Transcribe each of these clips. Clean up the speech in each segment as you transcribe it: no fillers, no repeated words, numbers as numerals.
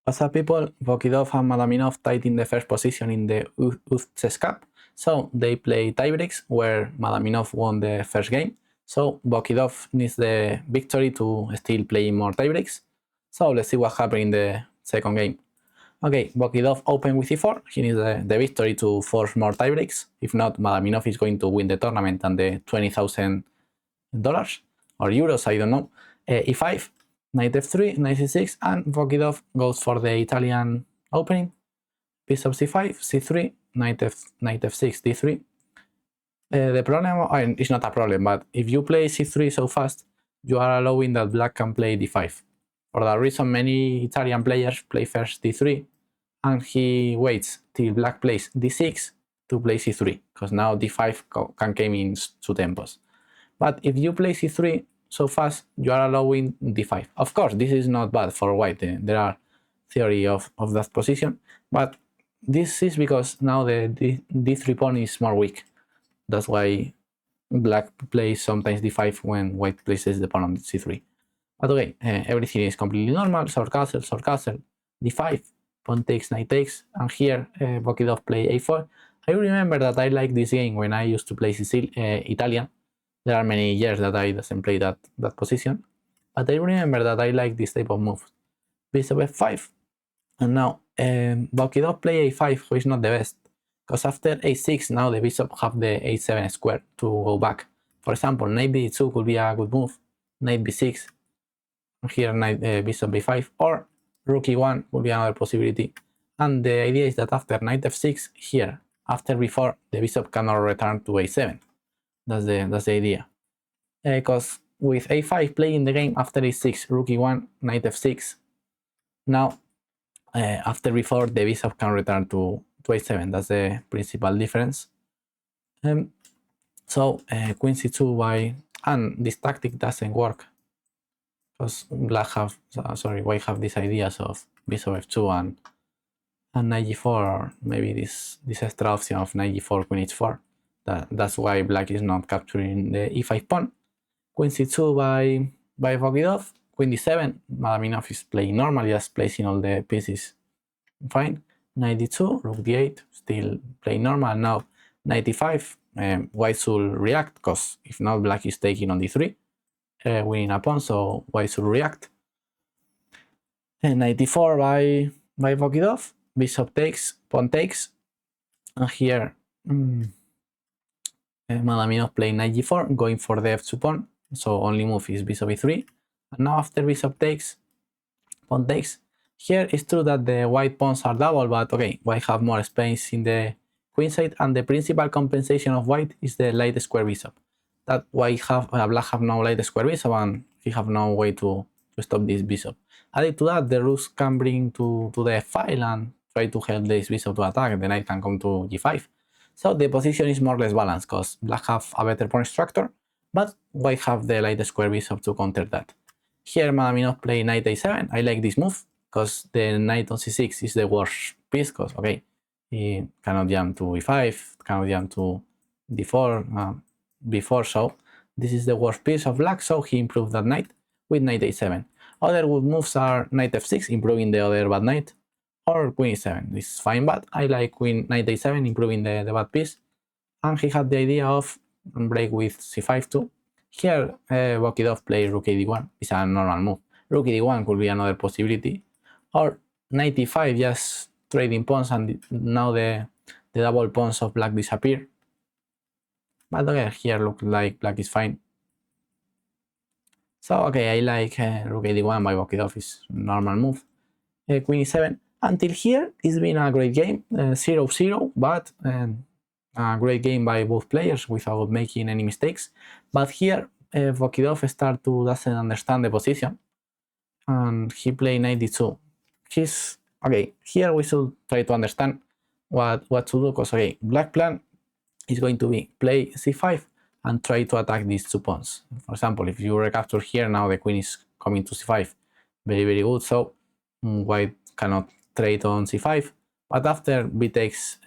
What's up, people? Vokidov and Madaminov tied in the first position in the UzChess Cup. So they play tiebreaks where Madaminov won the first game. So Vokidov needs the victory to still play more tiebreaks. So let's see what happened in the second game. Okay, Vokidov opened with e4. He needs the victory to force more tiebreaks. If not, Madaminov is going to win the tournament and the $20,000 or euros, I don't know. E5. Knight f3, knight c6, and Vokidov goes for the Italian opening. Bishop c5, c3, knight f6, d3. The problem, it's not a problem, but if you play c3 so fast, you are allowing that black can play d5. For that reason, many Italian players play first d3, and he waits till black plays d6 to play c3, because now d5 can come in 2 tempos. But if you play c3 so fast, you are allowing d5. Of course, this is not bad for white. There are theory of that position, but this is because now the d3 pawn is more weak. That's why black plays sometimes d5 when white places the pawn on c3. But okay, everything is completely normal. Short castle, d5, pawn takes, knight takes, and here Vokidov play a4. I remember that I liked this game when I used to play Italian. There are many years that I doesn't play that position, but I remember that I like this type of move. Bishop f5, and now Vokidov play a5, who is not the best, because after a6 now the bishop have the a7 square to go back. For example, knight b2 could be a good move, knight b6, here knight bishop b5, or rook e1 would be another possibility. And the idea is that after knight f6 here, after b4, the bishop cannot return to a7. That's the idea. Because with a5 playing the game after a6, rook e1, knight f6, now after b4 the bishop can return to a7. That's the principal difference. So queen c2 and this tactic doesn't work because white have these ideas of bishop f2 and knight g4, or maybe this extra option of knight g4, queen h4. That's why black is not capturing the e5 pawn. Queen c2 by Vokidov. Queen d7. Madaminov is playing normal, just placing all the pieces fine. Knight d2, rook d8, still playing normal. Now knight e5. White should react, because if not, black is taking on d3, winning a pawn, so white should react. And knight d4 by Vokidov. Bishop takes, pawn takes, and here Madaminov playing knight g4, going for the f2 pawn, so only move is bishop e3. And now after bishop takes, pawn takes. Here it's true that the white pawns are double, but okay, white have more space in the queen side, and the principal compensation of white is the light square bishop. That black have no light square bishop, and he have no way to stop this bishop. Added to that, the rooks can bring to the f-file and try to help this bishop to attack. The knight can come to g5. So the position is more or less balanced, because black have a better pawn structure, but white have the light square bishop to counter that. Here Madaminov play knight a7. I like this move, because the knight on c6 is the worst piece, because okay, he cannot jump to e5, cannot jump to d4 before, so this is the worst piece of black, so he improved that knight with knight a7. Other good moves are knight f6, improving the other bad knight, or queen e7. This is fine, but I like knight a7, improving the bad piece. And he had the idea of break with c5 too. Here Vokidov plays rook d1. It's a normal move. Rook d1 could be another possibility, or knight e5, just trading pawns, and now the double pawns of black disappear. But okay, here looks like black is fine. So okay, I like rook d1 by Vokidov, is normal move. Queen e7. Until here, it's been a great game, 0-0, but a great game by both players without making any mistakes. But here, Vokidov doesn't understand the position, and he played knight d2. Okay, here we should try to understand what to do, because okay, black plan is going to be play c5 and try to attack these 2 pawns. For example, if you recapture here, now the queen is coming to c5, very, very good, so white cannot trade on c5, but after b takes,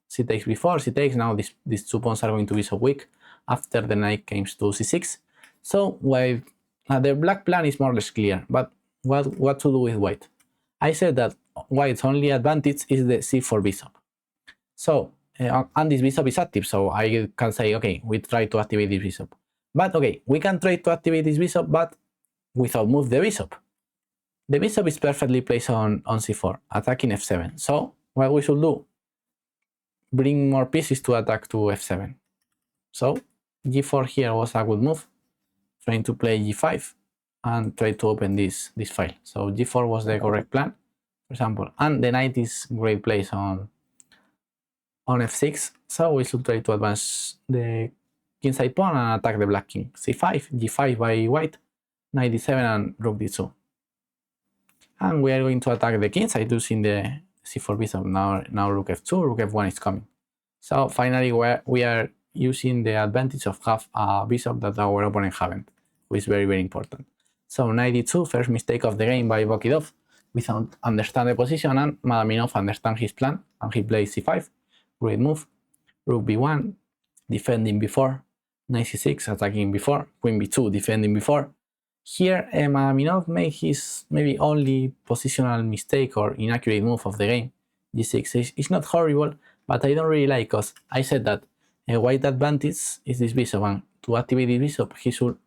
c takes b4, c takes, now these 2 pawns are going to be so weak after the knight comes to c6. So while the black plan is more or less clear, but what to do with white? I said that white's only advantage is the c4 bishop. So, and this bishop is active, so I can say, okay, we try to activate this bishop. But okay, we can try to activate this bishop, but without move the bishop. The bishop is perfectly placed on c4, attacking f7. So, what we should do? Bring more pieces to attack to f7. So, g4 here was a good move, trying to play g5 and try to open this file. So, g4 was the correct plan, for example, and the knight is great place on f6, so we should try to advance the kingside pawn and attack the black king. c5, g5 by white, knight d7 and rook d2. And we are going to attack the kingside using the c4 bishop. Now rook f2, rook f1 is coming. So finally we are using the advantage of have a bishop that our opponent haven't, which is very, very important. So knight d2, first mistake of the game by Bokidov, without understand the position, and Madaminov understand his plan, and he plays c5, great move, rook b1, defending b4, knight c6, attacking b4, queen b2, defending b4. Here, Madaminov made his maybe only positional mistake or inaccurate move of the game. g6 is not horrible, but I don't really like, because I said that white advantage is this bishop, and to activate this bishop, he should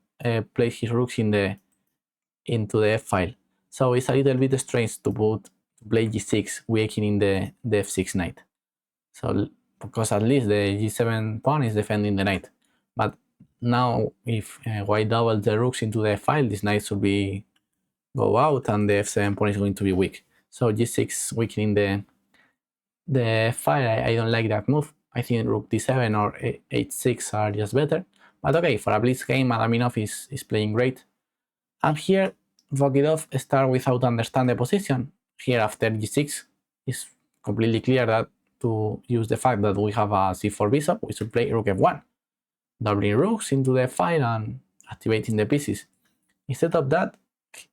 place his rooks into the f file. So it's a little bit strange to play g6, weakening the f6 knight. So because at least the g7 pawn is defending the knight, but now if white doubles the rooks into the file, this knight should go out and the f7 pawn is going to be weak. So g6 weakening the file, I don't like that move. I think rook d7 or h6 are just better. But okay, for a blitz game, Madaminov is playing great. And here, Bokidov start without understand the position. Here after g6, it's completely clear that to use the fact that we have a c4 bishop, we should play rook f1, doubling rooks into the file and activating the pieces. Instead of that,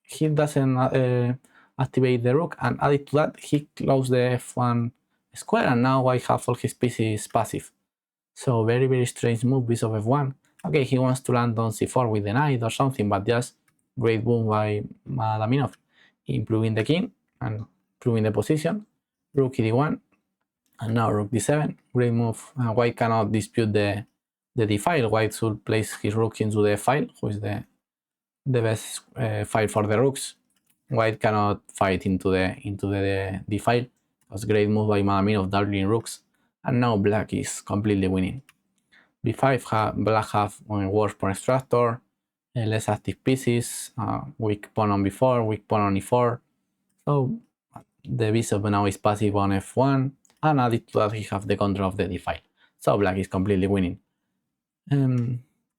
he doesn't activate the rook, and added to that, he closed the f1 square, and now I have all his pieces passive. So very, very strange move, bishop f1. Okay, he wants to land on c4 with the knight or something, but just great move by Madaminov, improving the king and improving the position. Rook d1, and now rook d7, great move. White cannot dispute the d file. White should place his rook into the file, who is the best file for the rooks. White cannot fight into the d file. It was a great move by Madaminov, doubling rooks, and now black is completely winning. b5, black have worse pawn structure, less active pieces, weak pawn on b4, weak pawn on e4. So the bishop now is passive on f1, and added to that he have the control of the d file. So black is completely winning.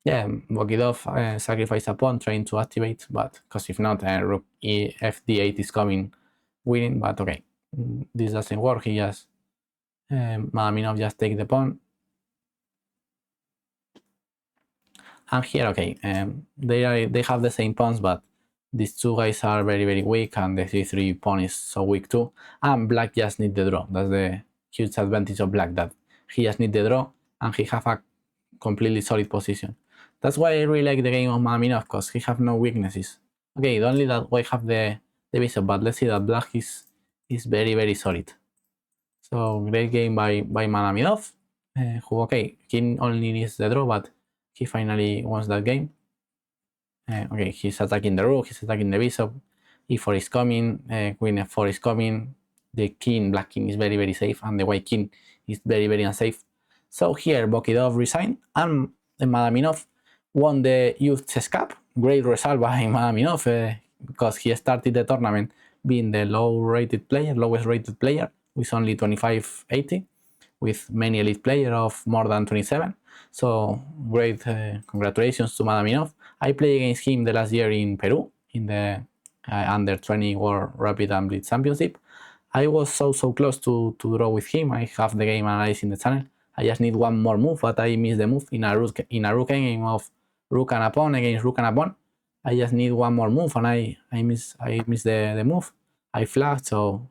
Yeah, Bokidov sacrificed a pawn trying to activate, but because if not, rook fd8 is coming winning. But okay, this doesn't work. He just Madaminov just take the pawn. And here, okay, they have the same pawns, but these two guys are very, very weak, and the c3 pawn is so weak too. And black just need the draw. That's the huge advantage of black, that he just need the draw, and he have a completely solid position. That's why I really like the game of Madaminov, because he have no weaknesses. Okay, only that white have the bishop, but let's see that black is very, very solid. So great game by Madaminov, who, okay, king only needs the draw, but he finally wants that game. Okay, he's attacking the rook, he's attacking the bishop, e4 is coming, queen f4 is coming, the king, black king is very, very safe, and the white king is very, very unsafe. So here Bokidov resigned, and Madaminov won the UzChess Cup. Great result by Madaminov, because he started the tournament being the lowest rated player, with only 2580, with many elite players of more than 27. So great congratulations to Madaminov. I played against him the last year in Peru, in the under 20 World Rapid and Blitz Championship. I was so close to draw with him. I have the game analyzed in the channel. I just need one more move, but I missed the move in a rook game of rook and a pawn against rook and a pawn. I just need one more move, and I miss the move. I flagged, so.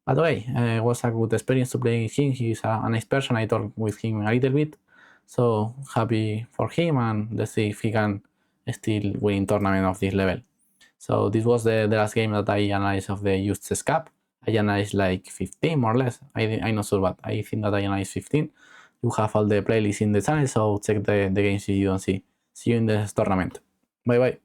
But okay, it was a good experience to play against him. He's a nice person. I talked with him a little bit, so happy for him, and let's see if he can still win tournament of this level. So this was the last game that I analyzed of the UzChess Cup. I analyzed like 15 more or less. I'm not sure, but I think that I analyzed 15. You have all the playlists in the channel, so check the games if you don't see. See you in the tournament. Bye bye.